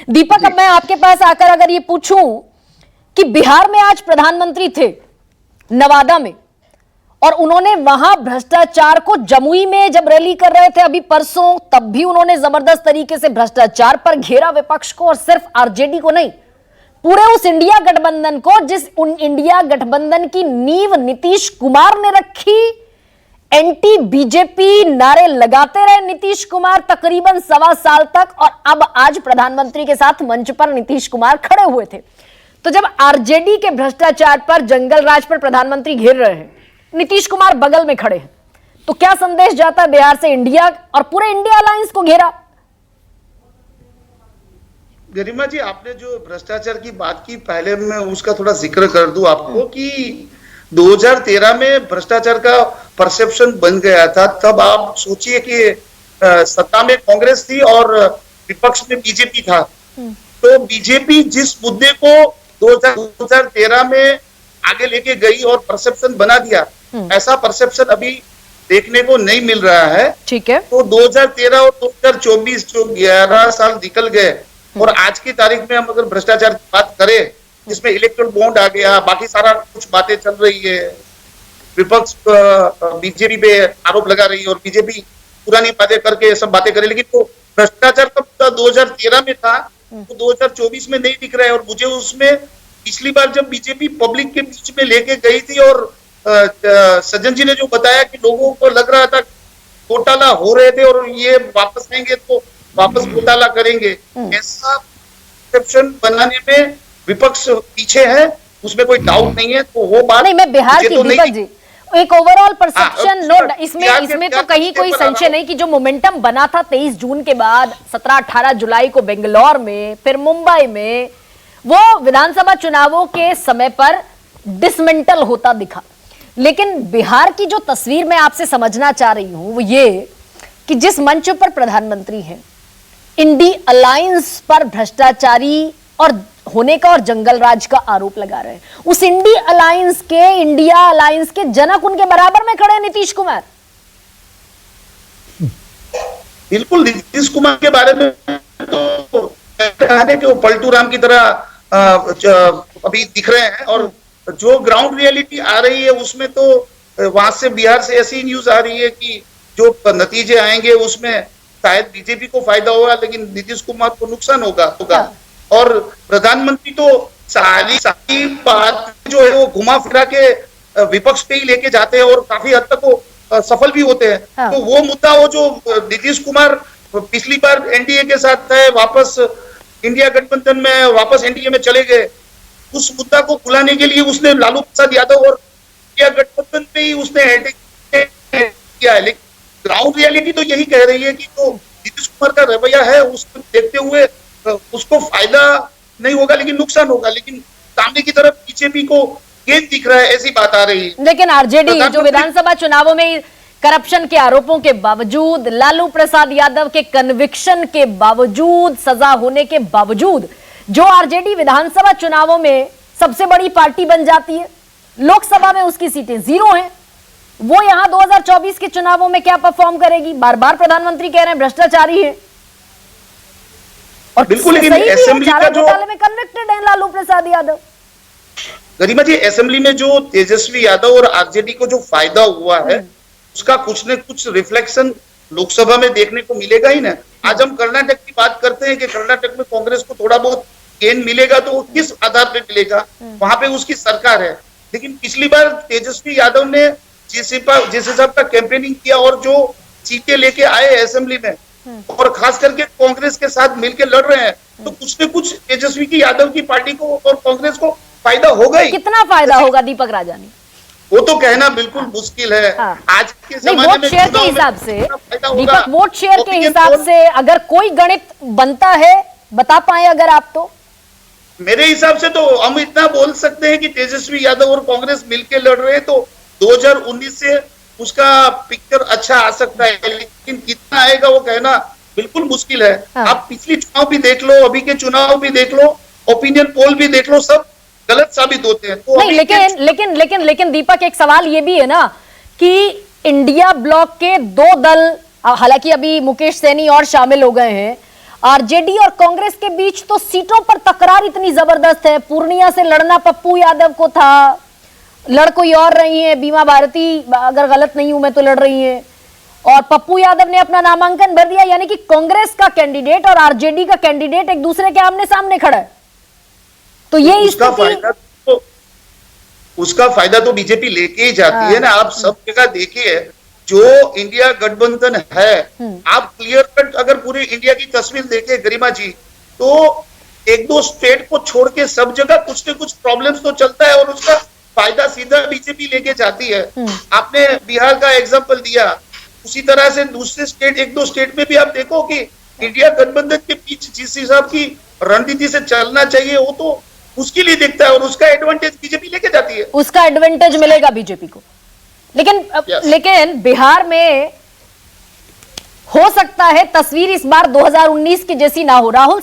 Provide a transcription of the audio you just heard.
दीपक, अब मैं आपके पास आकर अगर ये पूछूं कि बिहार में आज प्रधानमंत्री थे नवादा में, और उन्होंने वहां भ्रष्टाचार को, जमुई में जब रैली कर रहे थे अभी परसों, तब भी उन्होंने जबरदस्त तरीके से भ्रष्टाचार पर घेरा विपक्ष को, और सिर्फ आरजेडी को नहीं, पूरे उस इंडिया गठबंधन को, उन इंडिया गठबंधन की नींव नीतीश कुमार ने रखी। एंटी बीजेपी नारे लगाते रहे नीतीश कुमार तकरीबन 1.25 साल तक, और अब आज प्रधानमंत्री के साथ मंच पर नीतीश कुमार खड़े हुए थे। तो जब आरजेडी के भ्रष्टाचार पर, जंगल राज पर प्रधानमंत्री घेर रहे हैं, नीतीश कुमार बगल में खड़े हैं, तो क्या संदेश जाता है बिहार से? इंडिया और पूरे इंडिया अलायंस को घेरा। गरिमा जी, आपने जो भ्रष्टाचार की बात की, पहले मैं उसका थोड़ा जिक्र कर दूं आपको कि 2013 में भ्रष्टाचार का परसेप्शन बन गया था। तब आप सोचिए कि सत्ता में कांग्रेस थी और विपक्ष में बीजेपी था। तो बीजेपी जिस मुद्दे को 2013 में आगे लेके गई और परसेप्शन बना दिया, ऐसा परसेप्शन अभी देखने को नहीं मिल रहा है। ठीक है। तो 2013 और 2024 जो 11 साल निकल गए, और आज की तारीख में हम अगर भ्रष्टाचार की बात करें, जिसमें इलेक्ट्रल बॉन्ड आ गया, बाकी सारा कुछ बातें चल रही है, विपक्ष बीजेपी पे आरोप लगा रही है और बीजेपी पुरानी बातें करके सब बातें करे, लेकिन तो भ्रष्टाचार का मुद्दा 2013 में था, तो 2024 में नहीं दिख रहा है। और मुझे उसमें पिछली बार जब बीजेपी पब्लिक के बीच में लेके गई थी और सज्जन जी ने जो बताया कि लोगों को लग रहा था घोटाला हो रहे थे और ये वापस आएंगे तो वापस घोटाला करेंगे, ऐसा परसेप्शन बनाने में विपक्ष पीछे है, उसमें कोई डाउट नहीं है। तो वो बात नहीं, मैं बिहार की, दीपक जी, एक ओवरऑल परसेप्शन नोट, इसमें तो कहीं कोई संशय नहीं कि जो मोमेंटम बना था 23 जून के बाद, 17-18 जुलाई को बेंगलोर में, फिर मुंबई में, वो विधानसभा चुनावों के समय पर डिसमेंटल होता दिखा। लेकिन बिहार की जो तस्वीर मैं आपसे समझना चाह रही हूं वो ये कि जिस मंच पर प्रधानमंत्री हैं, इंडी अलायंस पर भ्रष्टाचारी और होने का और जंगल राज का आरोप लगा रहे हैं, उस इंडिया अलायंस के जनक उनके बराबर में खड़े हैं नीतीश कुमार। बिल्कुल, नीतीश कुमार के बारे में तो कहने के वो पलटू राम की तरह अभी दिख रहे हैं, और जो ग्राउंड रियलिटी आ रही है उसमें तो वहां से, बिहार से ऐसी न्यूज आ रही है कि जो नतीजे आएंगे उसमें शायद बीजेपी को फायदा होगा, लेकिन नीतीश कुमार को नुकसान होगा। और प्रधानमंत्री तो सारी बात जो है वो घुमा फिरा के विपक्ष पे ही लेके जाते हैं और काफी हद तक वो सफल भी होते हैं। तो वो मुद्दा, वो जो नीतीश कुमार पिछली बार एनडीए के साथ है, वापस इंडिया गठबंधन में, वापस एनडीए में चले गए, उस मुद्दा को भुलाने के लिए उसने लालू प्रसाद यादव और इंडिया गठबंधन पे ही उसने किया है। लेकिन ग्राउंड रियलिटी तो यही कह रही है कि जो नीतीश कुमार का रवैया है उसको देखते हुए उसको फायदा नहीं होगा लेकिन नुकसान होगा, लेकिन सामने की तरफ बीजेपी को गेंद दिख रहा है, ऐसी बात आ रही है। लेकिन आरजेडी जो विधानसभा चुनावों में करप्शन के आरोपों के बावजूद, लालू प्रसाद यादव के कन्विक्शन के बावजूद, सजा होने के बावजूद, जो आरजेडी विधानसभा चुनावों में सबसे बड़ी पार्टी बन जाती है, लोकसभा में उसकी सीटें 0 हैं, वो यहां 2024 के चुनावों में क्या परफॉर्म करेगी? बार बार प्रधानमंत्री कह रहे हैं भ्रष्टाचारी है, और बिल्कुल, लेकिन असेंबली का जो घोटाले में कन्विक्टेड है लालू प्रसाद यादव। गरिमा जी, असेंबली में जो तेजस्वी यादव और आरजेडी को जो फायदा हुआ है उसका कुछ न कुछ रिफ्लेक्शन लोकसभा में देखने को मिलेगा ही ना। आज हम कर्नाटक की बात करते हैं कि कर्नाटक में कांग्रेस को थोड़ा बहुत गेन मिलेगा, तो वो किस आधार पर मिलेगा? वहां पे उसकी सरकार है। लेकिन पिछली बार तेजस्वी यादव ने जिस हिसाब का कैंपेनिंग किया और जो सीटें लेके आए असेंबली में, और खास करके कांग्रेस के साथ मिलकर लड़ रहे हैं, तो कुछ न कुछ तेजस्वी की यादव की पार्टी को और कांग्रेस को फायदा होगा ही। कितना फायदा होगा दीपक राजानी? वो तो कहना बिल्कुल मुश्किल है। आज के जमाने में शेयर के हिसाब से, दीपक, वोट शेयर के हिसाब से अगर कोई गणित बनता है, बता पाए अगर आप? तो मेरे हिसाब से तो हम इतना बोल सकते हैं कि तेजस्वी यादव और कांग्रेस मिलकर लड़ रहे हैं, तो 2019 से उसका पिक्चर अच्छा आ सकता है, लेकिन कितना आएगा वो कहना बिल्कुल मुश्किल है। आप पिछली चुनाव भी देख लो, अभी के चुनाव भी देख लो, ओपिनियन पोल भी देख लो, सब गलत साबित होते हैं। तो नहीं, लेकिन दीपक, एक सवाल ये भी है ना कि इंडिया ब्लॉक के 2 दल, हालांकि अभी मुकेश सैनी और शामिल हो गए हैं, आरजेडी और कांग्रेस के बीच तो सीटों पर तकरार इतनी जबरदस्त है। पूर्णिया से लड़ना पप्पू यादव को था, लड़ कोई और रही है, बीमा भारती अगर गलत नहीं हूं मैं तो लड़ रही है, और पप्पू यादव ने अपना नामांकन भर दिया। यानी कि कांग्रेस का कैंडिडेट और आरजेडी का कैंडिडेट एक दूसरे के आमने सामने खड़ा है। तो ये उसका फायदा तो बीजेपी लेके ही जाती है ना। आप सब जगह देखिए, जो इंडिया गठबंधन है, आप क्लियर कट अगर पूरी इंडिया की तस्वीर देखें गरिमा जी, तो एक दो स्टेट को छोड़ के सब जगह कुछ न कुछ प्रॉब्लम्स तो चलता है और उसका फायदा सीधा बीजेपी लेके जाती है। आपने बिहार का एग्जांपल दिया, उसी तरह से दूसरे स्टेट, एक दो स्टेट में भी आप देखो कि इंडिया गठबंधन के पीछे जिस हिसाब की रणनीति से चलना चाहिए वो तो उसके लिए दिखता है और उसका एडवांटेज बीजेपी लेके जाती है। उसका एडवांटेज मिलेगा बीजेपी को। लेकिन बिहार में हो सकता है तस्वीर इस बार 2019 की जैसी ना हो। राहुल